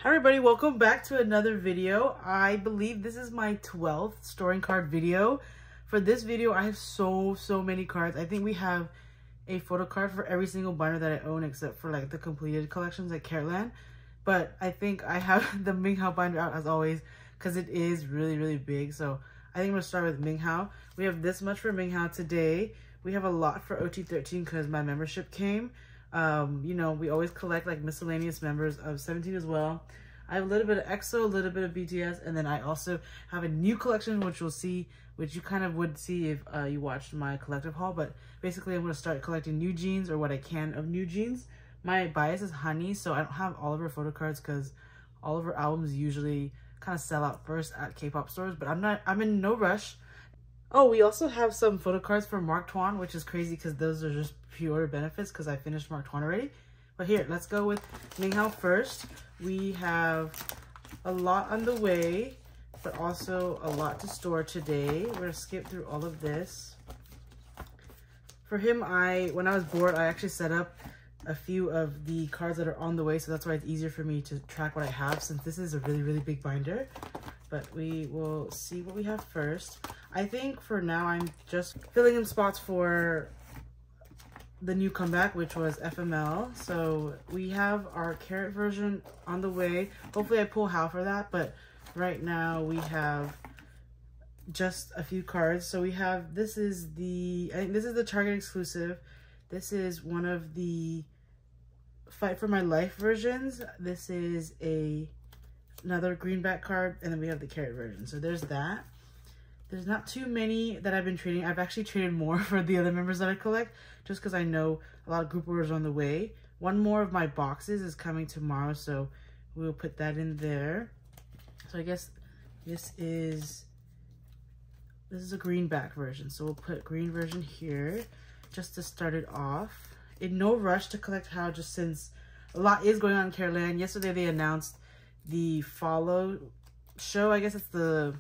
Hi everybody, welcome back to another video. I believe this is my 12th storing card video. For this video, I have so many cards. I think we have a photo card for every single binder that I own except for like the completed collections like Carrotland. But I think I have the minghao binder out as always because it is really big. So I think I'm gonna start with minghao. We have this much for minghao today. We have a lot for OT13 because my membership came. You know, we always collect like miscellaneous members of 17 as well. I have a little bit of EXO, a little bit of BTS, and then I also have a new collection, which you'll see, which you kind of would see if you watched my collective haul. But basically, I'm going to start collecting new jeans, or what I can of new jeans. My bias is Honey, so I don't have all of her photo cards because all of her albums usually kind of sell out first at K-pop stores. But I'm in no rush. Oh, we also have some photo cards for Mark Tuan, which is crazy because those are just pre-order benefits because I finished Mark Tuan already. But here, let's go with minghao first. We have a lot on the way, but also a lot to store today. We're gonna skip through all of this. For him, when I was bored, I actually set up a few of the cards that are on the way, so that's why it's easier for me to track what I have since this is a really big binder. But we will see what we have first. I think for now, I'm just filling in spots for the new comeback, which was FML. So we have our carrot version on the way. Hopefully I pull Hao for that, but right now we have just a few cards. So we have, I think this is the Target exclusive. This is one of the Fight for My Life versions. This is another greenback card, and then we have the carrot version. So there's that. There's not too many that I've been trading. I've actually traded more for the other members that I collect, just because I know a lot of group orders are on the way. One more of my boxes is coming tomorrow, so we'll put that in there. So I guess this is a greenback version, so we'll put green version here just to start it off. In no rush to collect Hao, just since a lot is going on in Carrotland. Yesterday they announced the Follow show. I guess it's a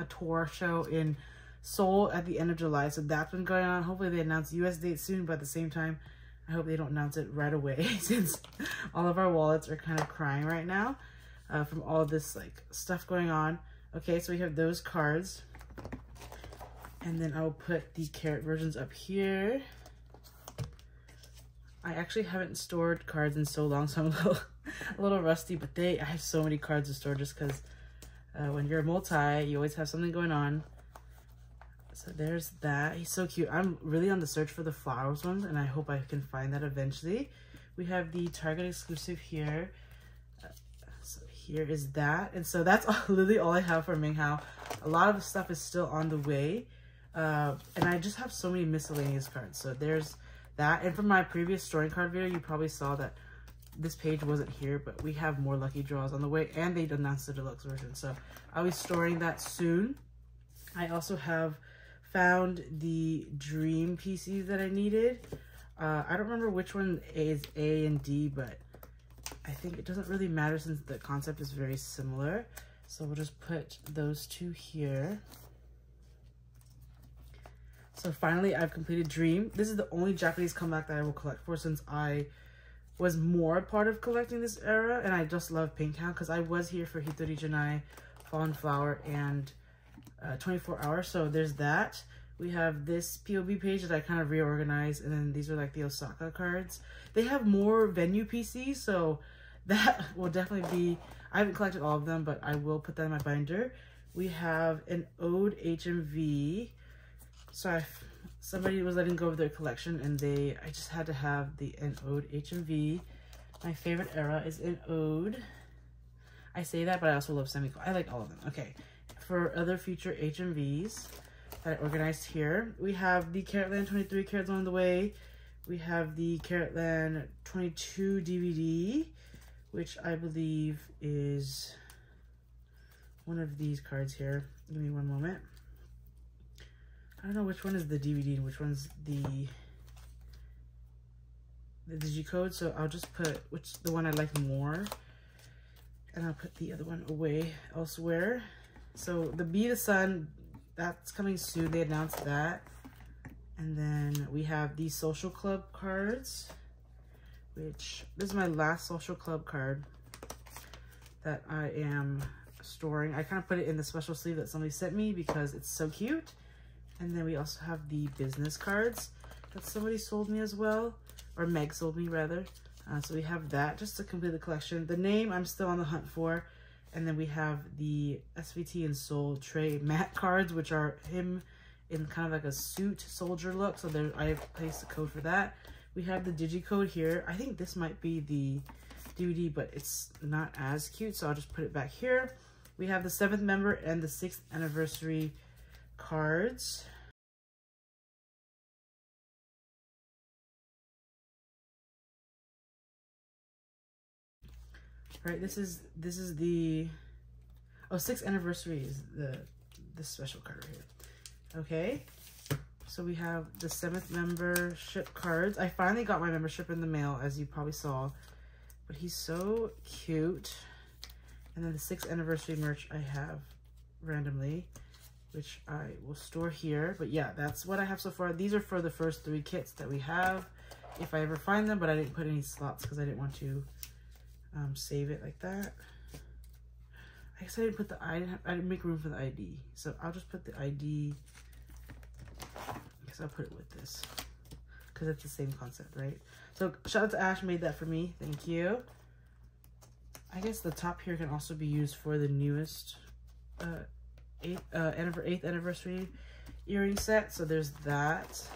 tour show in Seoul at the end of July. So that's been going on. Hopefully they announce US date soon, but at the same time, I hope they don't announce it right away since all of our wallets are kind of crying right now from all this like stuff going on. Okay, so we have those cards. And then I'll put the carrot versions up here. I actually haven't stored cards in so long, so I'm a little rusty, but I have so many cards to store just because when you're a multi, you always have something going on. So there's that. He's so cute. I'm really on the search for the flowers ones, and I hope I can find that eventually. We have the Target exclusive here. So here is that. And so that's literally all I have for minghao. A lot of the stuff is still on the way. And I just have so many miscellaneous cards. So there's that. And from my previous storing card video, you probably saw that this page wasn't here, but we have more lucky draws on the way, and they announced the deluxe version. So I'll be storing that soon. I also have found the dream PCs that I needed. I don't remember which one is A and D, but I think it doesn't really matter since the concept is very similar. So we'll just put those two here. So finally, I've completed Dream. This is the only Japanese comeback that I will collect for since I was more a part of collecting this era, and I just love Pinkhao because I was here for Hitori Janai, Fallen Flower, and 24 Hours. So there's that. We have this POB page that I kind of reorganized, and then these are like the Osaka cards. They have more venue PCs, so that will definitely be, I haven't collected all of them, but I will put that in my binder. We have an Ode HMV. So somebody was letting go of their collection, and I just had to have an Ode HMV. My favorite era is an Ode. I say that, but I also love semicolon. I like all of them. Okay, for other future HMVs that I organized here, we have the Carrotland 23 cards on the way. We have the Carrotland 22 DVD, which I believe is one of these cards here. Give me one moment. I don't know which one is the DVD and which one's the digicode, so I'll just put the one I like more, and I'll put the other one away elsewhere. So the Be the Sun, that's coming soon. They announced that. And then we have the Social Club cards, which this is my last Social Club card. that I am storing. I kind of put it in the special sleeve that somebody sent me because it's so cute. And then we also have the business cards that somebody sold me as well, or Meg sold me rather. So we have that just to complete the collection. The name I'm still on the hunt for. And then we have the SVT and Soul Trey matte cards, which are him in kind of like a suit soldier look. So there, I have placed a code for that. We have the digicode here. I think this might be the DVD, but it's not as cute, so I'll just put it back here. We have the 7th member and the 6th anniversary cards. Right, this is the 6th anniversary is the special card right here. Okay, so we have the 7th membership cards. I finally got my membership in the mail, as you probably saw, but he's so cute. And then the 6th anniversary merch I have randomly, which I will store here. But yeah, that's what I have so far. These are for the first 3 kits that we have, if I ever find them, but I didn't put any slots because I didn't want to save it like that. I guess I didn't put the I didn't make room for the ID, so I'll just put the ID. I guess I'll put it with this because it's the same concept, right? So shout out to Ash, made that for me. Thank you. I guess the top here can also be used for the newest 8th anniversary earring set. So there's that.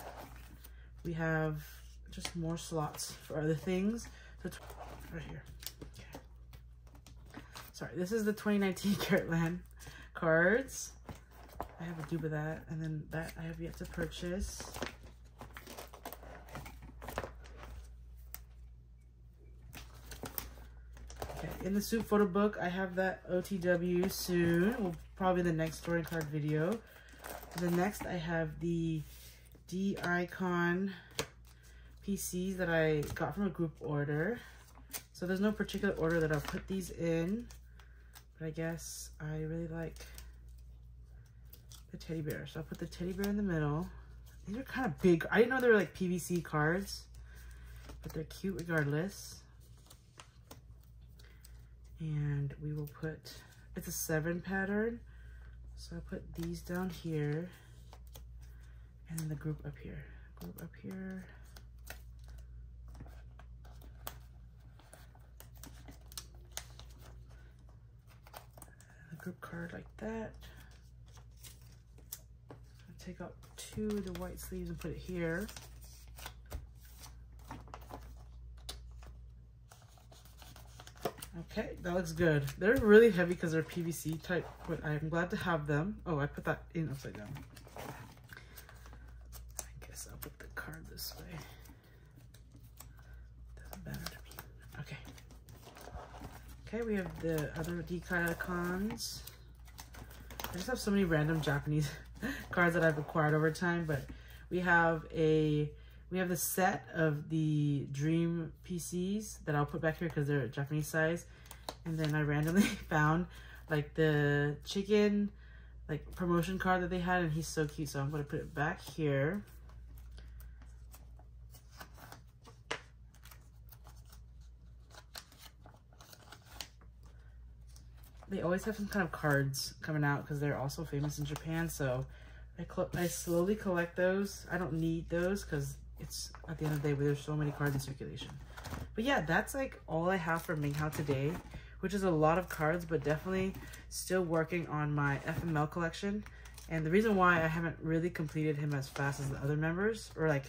We have just more slots for other things. So right here. Sorry, this is the 2019 Carrotland cards. I have a dupe of that, and then that I have yet to purchase. Okay, in the soup photo book, I have that OTW soon. Will probably the next story card video. The next, I have the D Icon PCs that I got from a group order. So there's no particular order that I'll put these in. But I guess I really like the teddy bear. So I'll put the teddy bear in the middle. These are kind of big. I didn't know they were like PVC cards, but they're cute regardless. And we will put, it's a 7 pattern. So I'll put these down here. And then the group up here. Group up here. Group card like that. I'll take out 2 of the white sleeves and put it here. Okay, that looks good. They're really heavy because they're PVC type, but I'm glad to have them. Oh, I put that in upside down. I guess I'll put the card this way. Doesn't matter to me. Okay. Okay, we have the other D-card icons. I just have so many random Japanese cards that I've acquired over time, but we have the set of the Dream PCs that I'll put back here because they're Japanese size. And then I randomly found like the chicken like promotion card that they had, and he's so cute, so I'm gonna put it back here. They always have some kind of cards coming out because they're also famous in Japan. So I slowly collect those. I don't need those because it's at the end of the day where there's so many cards in circulation. But yeah, that's like all I have for minghao today, which is a lot of cards, but definitely still working on my FML collection. And the reason why I haven't really completed him as fast as the other members, or like,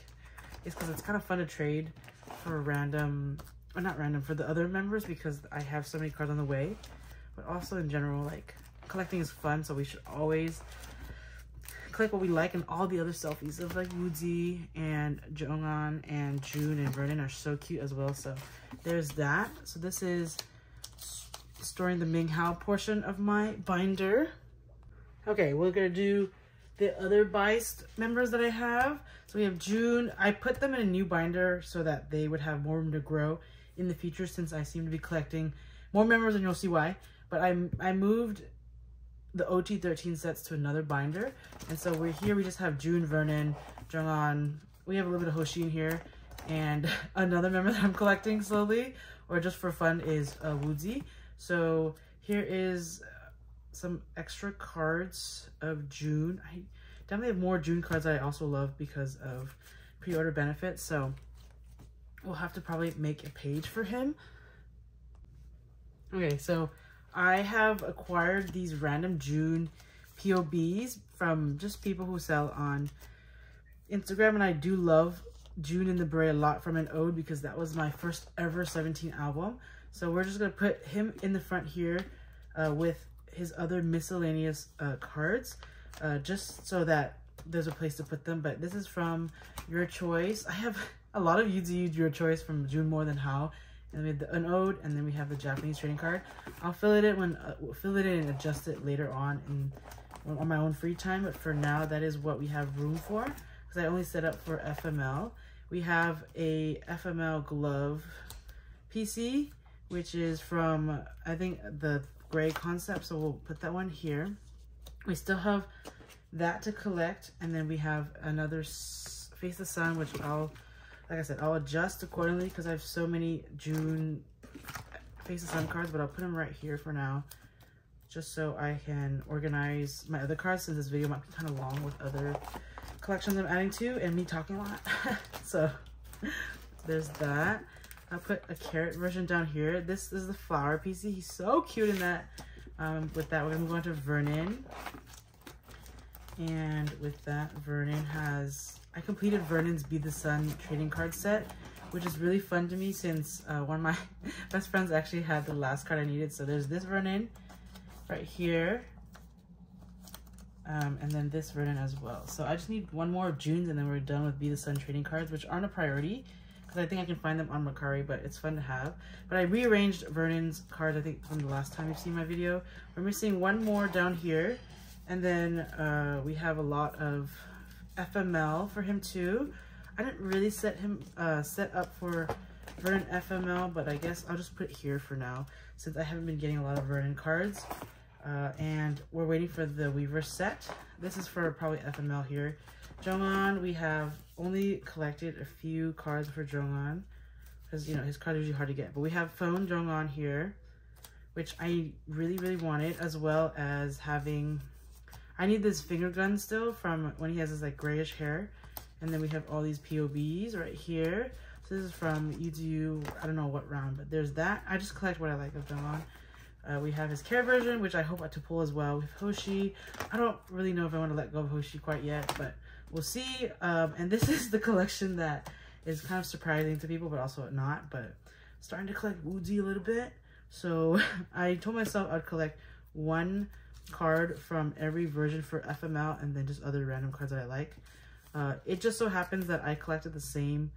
is because it's kind of fun to trade for random, or not random, for the other members because I have so many cards on the way. But also in general, like, collecting is fun, so we should always collect what we like. And all the other selfies of like Woozi and Jong'an and June and Vernon are so cute as well. So there's that. So this is storing the minghao portion of my binder. Okay, we're gonna do the other biased members that I have. So we have June. I put them in a new binder so that they would have more room to grow in the future, since I seem to be collecting more members, and you'll see why. But I moved the OT13 sets to another binder. And so we're here, we just have June, Vernon, Jong'an. We have a little bit of Hoshi in here. And another member that I'm collecting slowly, or just for fun, is Woozi. So Here is some extra cards of June. I definitely have more June cards that I also love because of pre-order benefits. So we'll have to probably make a page for him. Okay, so I have acquired these random June POBs from just people who sell on Instagram, and I do love June in the Beret a lot from an ode because that was my first ever 17 album. So we're just gonna put him in the front here with his other miscellaneous cards, just so that there's a place to put them. But this is from Your Choice. I have a lot of Your Choice from June More Than How, and we have an ode, and then we have the Japanese trading card. I'll fill it in and adjust it later on my own free time. But for now, that is what we have room for because I only set up for FML. We have a FML glove PC, which is from, I think, the gray concept, so we'll put that one here. We still have that to collect, and then we have another Face the Sun, which like I said, I'll adjust accordingly because I have so many June Face the Sun cards, but I'll put them right here for now, just so I can organize my other cards, since this video might be kind of long with other collections I'm adding to and me talking a lot. So there's that. I'll put a carrot version down here. This is the flower PC. He's so cute in that. With that, we're gonna move on to Vernon. And with that, Vernon has, I completed Vernon's Be the Sun trading card set, which is really fun to me since one of my best friends actually had the last card I needed. So there's this Vernon right here. And then this Vernon as well. So I just need one more of June's and then we're done with Be the Sun trading cards, which aren't a priority because I think I can find them on Mercari, but it's fun to have. But I rearranged Vernon's cards, I think, from the last time you've seen my video. We're missing one more down here. And then we have a lot of FML for him too. I didn't really set up for Vernon FML, but I guess I'll just put it here for now since I haven't been getting a lot of Vernon cards. And we're waiting for the Weaver set. This is for probably FML here. Jongwon, we have only collected a few cards for Jongwon because, you know, his cards are usually hard to get. But we have Phone Jongwon here, which I really wanted, as well as having, I need this finger gun still from when he has his like grayish hair. And then we have all these POBs right here. So this is from You, I don't know what round, but there's that. I just collect what I like of Jongwon. We have his care version, which I hope to pull as well. We have Hoshi. I don't really know if I want to let go of Hoshi quite yet, but we'll see. And this is the collection that is kind of surprising to people, but also not. But starting to collect Woody a little bit. So I told myself I'd collect one card from every version for FML and then just other random cards that I like. It just so happens that I collected the same,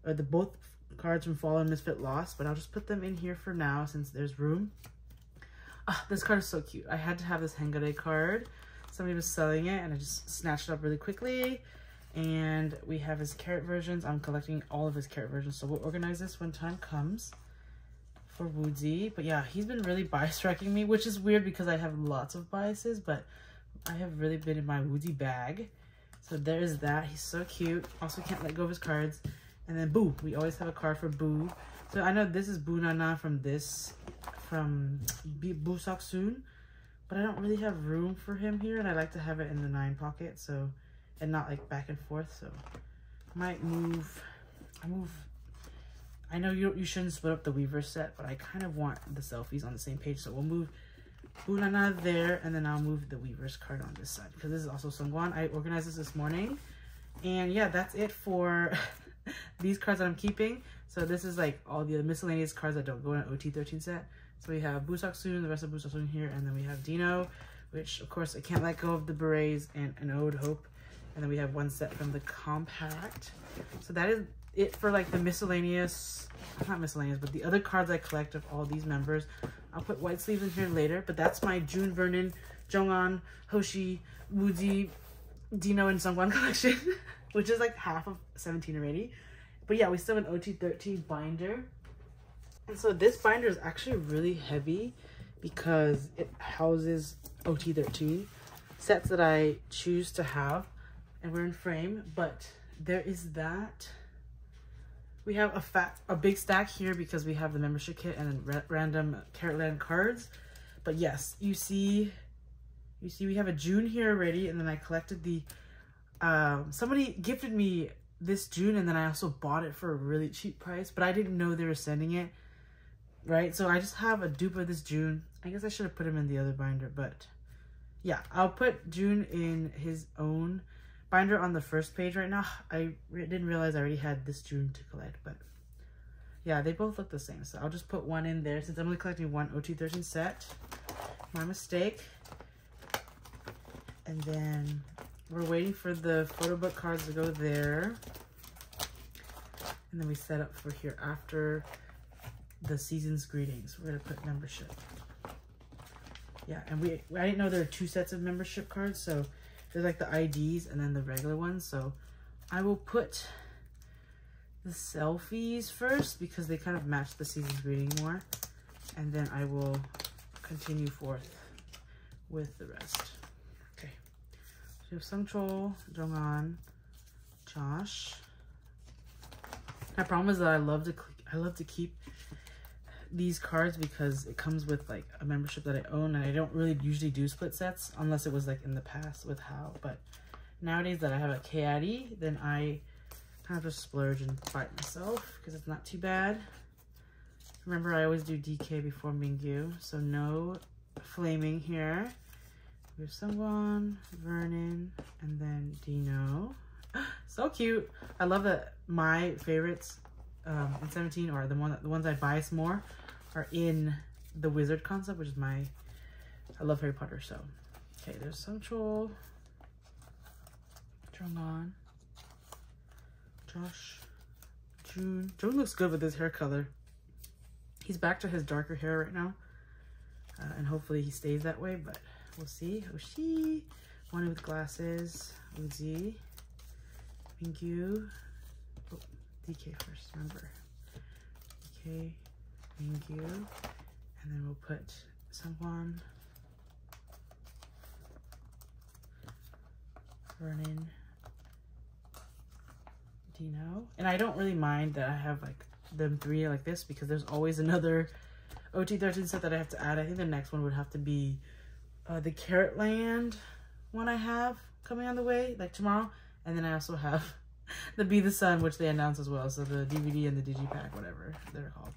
both cards from Fallen Misfit Lost, but I'll just put them in here for now since there's room. This card is so cute. I had to have this Hengare card. Somebody was selling it and I just snatched it up really quickly. And we have his carrot versions. I'm collecting all of his carrot versions, so we'll organize this when time comes for Woodsy. But yeah, he's been really bias striking me, which is weird because I have lots of biases, but I have really been in my Woodsy bag. So there's that. He's so cute. Also can't let go of his cards. And then Boo. We always have a card for Boo. So I know this is Boo Nana from Boo Sok-soon, but I don't really have room for him here, and I like to have it in the 9 pocket, so, and not like back and forth. So I might move. I know you shouldn't split up the Weaver set, but I kind of want the selfies on the same page, so we'll move Boo Nana there, and then I'll move the Weaver's card on this side because this is also Sungwon. I organized this morning, and yeah, that's it for these cards that I'm keeping. So this is like all the miscellaneous cards that don't go in an OT13 set. So we have Boo Sok-soon, the rest of Boo Sok-soon here, and then we have Dino, which of course I can't let go of the berets and an Ode Hope. And then we have one set from the Compact. So that is it for like the miscellaneous, not miscellaneous, but the other cards I collect of all these members. I'll put white sleeves in here later, but that's my June Vernon, Jongwon, Hoshi, Woodsy, Dino, and Sungwon collection, which is like half of 17 already. But yeah, we still have an OT13 binder. And so this binder is actually really heavy because it houses OT13 sets that I choose to have, and we're in frame. But there is that. We have a big stack here because we have the membership kit and then random Carrotland cards. But yes, you see we have a June here already, and then I collected the somebody gifted me this June, and then I also bought it for a really cheap price, but I didn't know they were sending it, right? So I just have a dupe of this June. I guess I should have put him in the other binder, but yeah, I'll put June in his own binder on the first page right now. I didn't realize I already had this June to collect, but yeah, they both look the same. So I'll just put one in there since I'm only collecting one OT13 set. My mistake. And then we're waiting for the photo book cards to go there. And then we set up for here after the season's greetings. We're gonna put membership. Yeah, and I didn't know there are 2 sets of membership cards, so there's like the IDs and then the regular ones. So I will put the selfies first because they kind of match the season's greeting more. And then I will continue forth with the rest. Okay. So we have Sungchul, Jonghan, Josh. My problem is that I love to keep these cards because it comes with like a membership that I own, and I don't really usually do split sets unless it was like in the past with Hao. But nowadays that I have a K-Addy, then I kind of just splurge and buy it myself because it's not too bad. Remember, I always do DK before Mingyu, so no flaming here. We have Sungwon, Vernon, and then Dino. So cute. I love that my favorites in 17, or the ones I bias more, are in the wizard concept, which is I love Harry Potter. So okay, there's Sungchul, Jonghan, Josh, June. June looks good with his hair color. He's back to his darker hair right now, and hopefully he stays that way, but we'll see. Hoshi, one with glasses, Uzi, Mingyu, oh, DK first, remember. DK, Mingyu, and then we'll put Sungwon, Vernon, Dino. And I don't really mind that I have like them 3 like this because there's always another OT13 set that I have to add. I think the next one would have to be the Carrot Land one I have coming on the way, like tomorrow. And then I also have the Be the Sun, which they announced as well. So the DVD and the digipack, whatever they're called.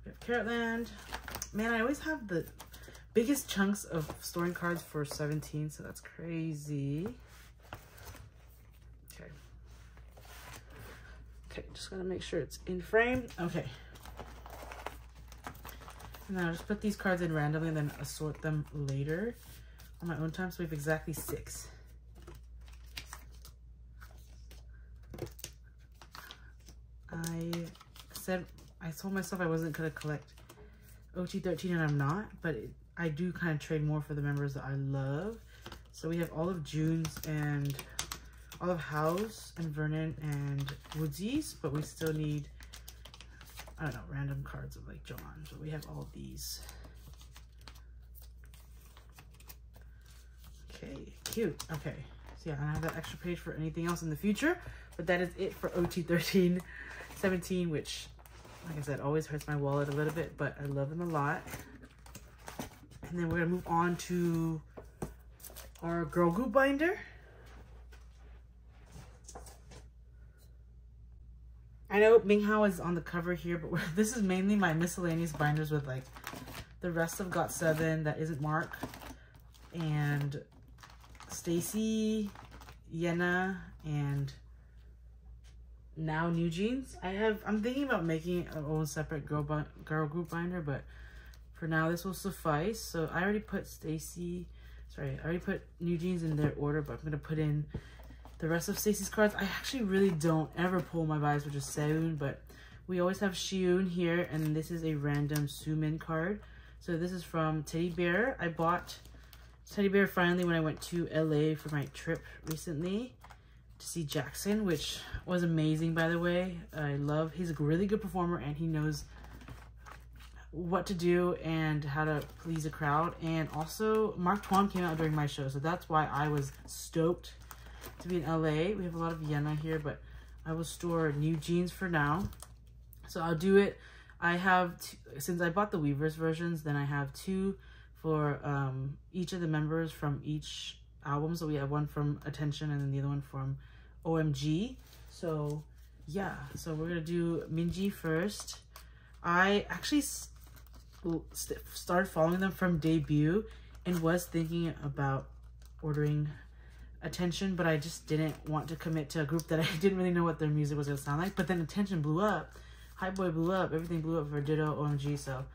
We have Carrot Land. Man, I always have the biggest chunks of storing cards for 17, so that's crazy. Okay. Okay, just gotta make sure it's in frame. Okay. And then I'll just put these cards in randomly and then assort them later on my own time. So we have exactly 6. I told myself I wasn't gonna collect OT13 and I'm not, but I do kind of trade more for the members that I love. So we have all of June's and all of Hao's and Vernon and Woodsy's, but we still need, I don't know, random cards of like John. So we have all of these. Okay, cute. Okay, so yeah, I don't have that extra page for anything else in the future, but that is it for OT13 17, which, like I said, always hurts my wallet a little bit, but I love them a lot. And then we're gonna move on to our girl group binder. I know Minghao is on the cover here, but this is mainly my miscellaneous binders with like the rest of got7 that isn't Mark, and stayc, Yena, and now newjeans. I'm thinking about making an own separate girl group binder, but for now this will suffice. So I already put I already put newjeans in their order, but I'm gonna put in the rest of Stacey's cards. I actually really don't ever pull my buys, which is Seun, but we always have Xiun here, and this is a random Sumin card. So this is from Teddy Bear. I bought Teddy Bear finally when I went to LA for my trip recently to see Jackson, which was amazing, by the way. He's a really good performer, and he knows what to do and how to please a crowd. And also Mark Tuan came out during my show, so that's why I was stoked to be in LA. We have a lot of Yena here, but I will store newjeans for now. So I'll do it. I have, since I bought the Weavers versions, then I have 2 for each of the members from each album. So we have one from Attention and then the other one from OMG. So yeah, so we're gonna do Minji first. I actually started following them from debut and was thinking about ordering Attention, but I just didn't want to commit to a group that I didn't really know what their music was gonna sound like. But then Attention blew up, Hype Boy blew up, everything blew up for Ditto, OMG. So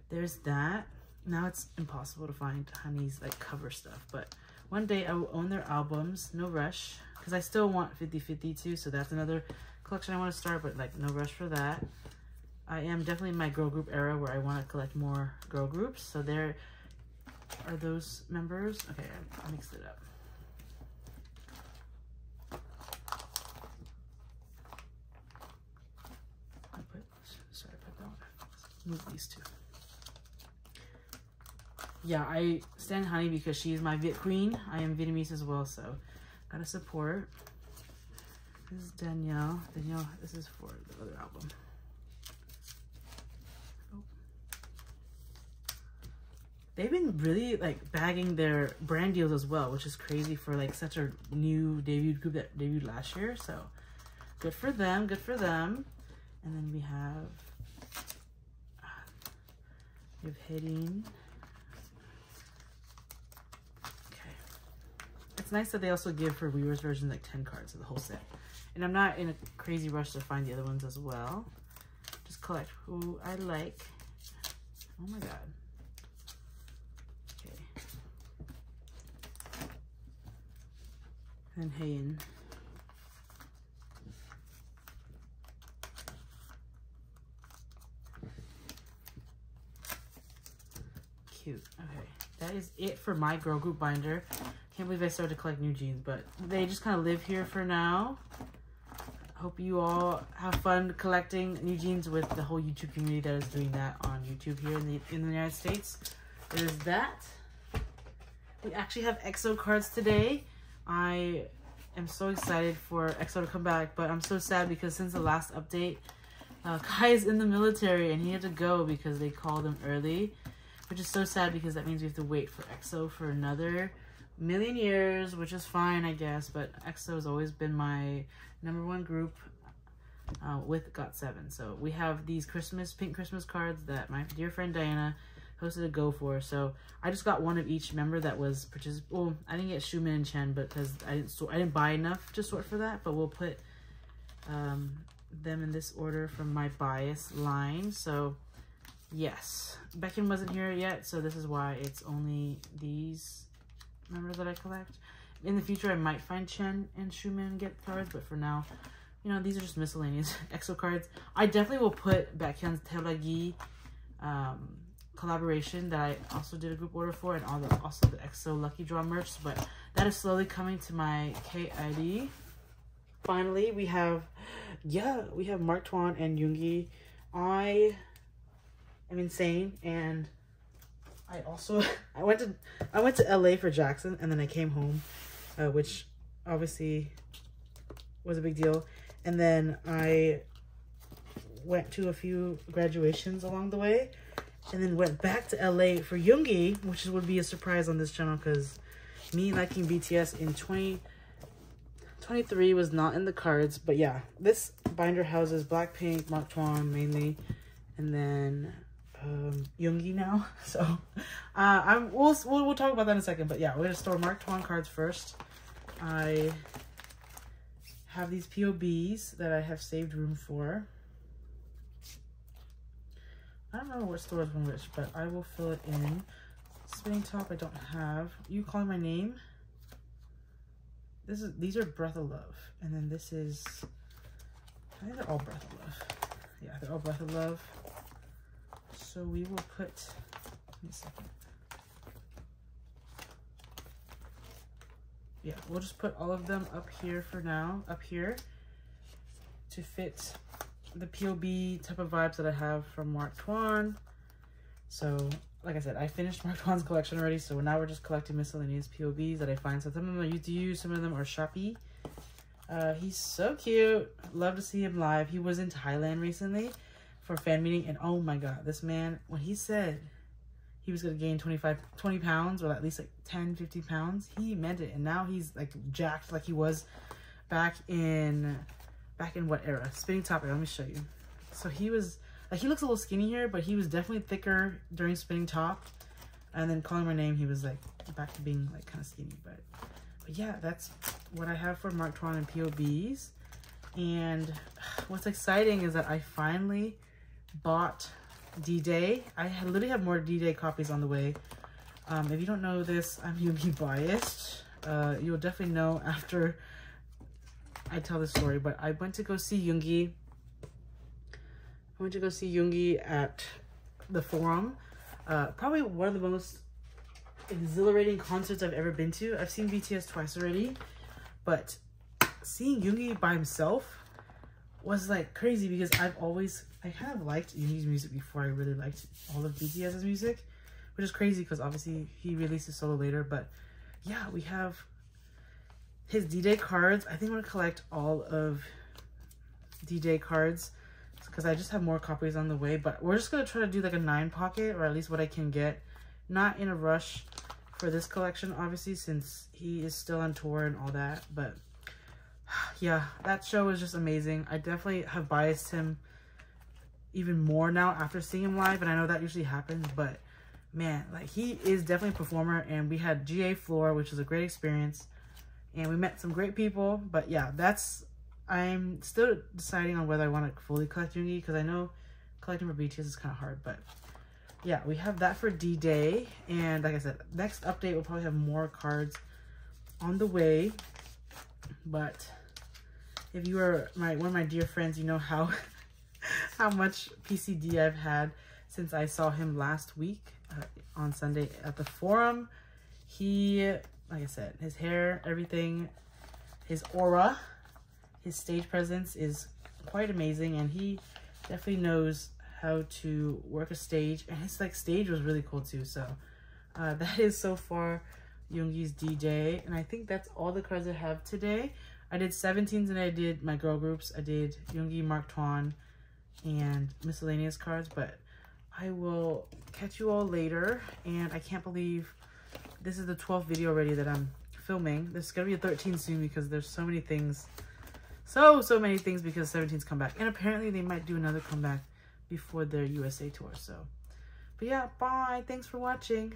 there's that. Now it's impossible to find Honey's like cover stuff, but one day I will own their albums. No rush, because I still want 50/50 too. So that's another collection I want to start, but like no rush for that. I am definitely in my girl group era where I want to collect more girl groups. So there are those members. Okay, I mixed it up. Sorry, I put that one. Move these two. Yeah, I stand Honey because she's my Viet queen. I am Vietnamese as well, so gotta support. This is Danielle. Danielle, this is for the other album. Oh. They've been really like bagging their brand deals as well, which is crazy for like such a new debut group that debuted last year. So good for them, good for them. And then we have Heading. It's nice that they also give for Weaver's version like 10 cards of the whole set. And I'm not in a crazy rush to find the other ones as well. Just collect who I like. Oh my god. Okay. And Hayin. Cute. Okay. That is it for my girl group binder. Can't believe I started to collect newjeans, but they just kind of live here for now. Hope you all have fun collecting newjeans with the whole YouTube community that is doing that on YouTube here in the United States. There's that. We actually have EXO cards today. I am so excited for EXO to come back, but I'm so sad because since the last update, Kai is in the military and he had to go because they called him early, which is so sad because that means we have to wait for EXO for another million years, which is fine, I guess, but EXO has always been my #1 group with got7. So we have these pink Christmas cards that my dear friend Diana hosted a go for. So I just got one of each member that was well, I didn't get Shumin and Chen, but because I didn't buy enough to sort for that. But we'll put them in this order from my bias line. So yes, Beckham wasn't here yet, so this is why it's only these members that I collect. In the future, I might find Chen and Shumin and get cards, but for now, you know, these are just miscellaneous EXO cards. I definitely will put Baekhyun's Teragi collaboration that I also did a group order for, and also the EXO Lucky Draw merch, but that is slowly coming to my KID. Finally, we have Mark Tuan and Yoongi. I am insane, and I also I went to LA for Jackson, and then I came home, which obviously was a big deal. And then I went to a few graduations along the way, and then went back to LA for Yoongi, which would be a surprise on this channel because me liking BTS in 2023 was not in the cards. But yeah, this binder houses Blackpink, Mark Tuan mainly, and then Yoongi now. So we'll talk about that in a second. But yeah, we're gonna store Mark Tuan cards first. I have these POBs that I have saved room for. I don't remember what stores from which, but I will fill it in. Spinning top I don't have. You calling my name? These are Breath of Love, and then this is, I think they're all Breath of Love. Yeah, they're all Breath of Love. So we will put, give me a second. Yeah, we'll just put all of them up here for now, up here, to fit the POB type of vibes that I have from Mark Tuan. So, like I said, I finished Mark Tuan's collection already, so now we're just collecting miscellaneous POBs that I find. So some of them are UTU, some of them are Shopee. He's so cute. Love to see him live. He was in Thailand recently for a fan meeting, and oh my god, this man, when he said he was going to gain 20 pounds, or at least like 10, 15 pounds. He meant it. And now he's like jacked like he was back in what era? Spinning Top era. Let me show you. So he was, like, he looks a little skinny here, but he was definitely thicker during Spinning Top. And then Calling My Name, he was like back to being like kind of skinny. But yeah, that's what I have for Mark Twain and POBs. And what's exciting is that I finally bought D-Day. I literally have more D-Day copies on the way. If you don't know this, I'm Yoongi biased. You'll definitely know after I tell the story. But I went to go see Yoongi. At the Forum. Probably one of the most exhilarating concerts I've ever been to. I've seen BTS twice already, but seeing Yoongi by himself was like crazy, because I kind of liked Yoongi's music before I really liked all of BTS's music, which is crazy because obviously he released his solo later. But yeah, we have his D-Day cards. I think I'm gonna collect all of D-Day cards because I just have more copies on the way. But we're just gonna try to do like a 9 pocket, or at least what I can get. Not in a rush for this collection, obviously, since he is still on tour and all that. But yeah, that show was just amazing. I definitely have biased him even more now after seeing him live, and I know that usually happens, but man, like, he is definitely a performer. And we had GA floor, which was a great experience, and we met some great people. But yeah, I'm still deciding on whether I want to fully collect Yoongi, because I know collecting for BTS is kind of hard. But yeah, we have that for D-Day. And like I said, next update we'll probably have more cards on the way. But if you are one of my dear friends, you know how much PCD I've had since I saw him last week on Sunday at the Forum. He, like I said, his hair, everything, his aura, his stage presence is quite amazing, and he definitely knows how to work a stage, and his like stage was really cool too. So that is so far Yoongi's D-Day, and I think that's all the cards I have today. I did 17s and I did my girl groups. I did Yoongi, Mark Twain, and miscellaneous cards, but I will catch you all later. And I can't believe this is the 12th video already that I'm filming. There's gonna be a 13 soon because there's so many things, so many things, because 17's come back, and apparently they might do another comeback before their USA tour. So, but yeah, bye. Thanks for watching.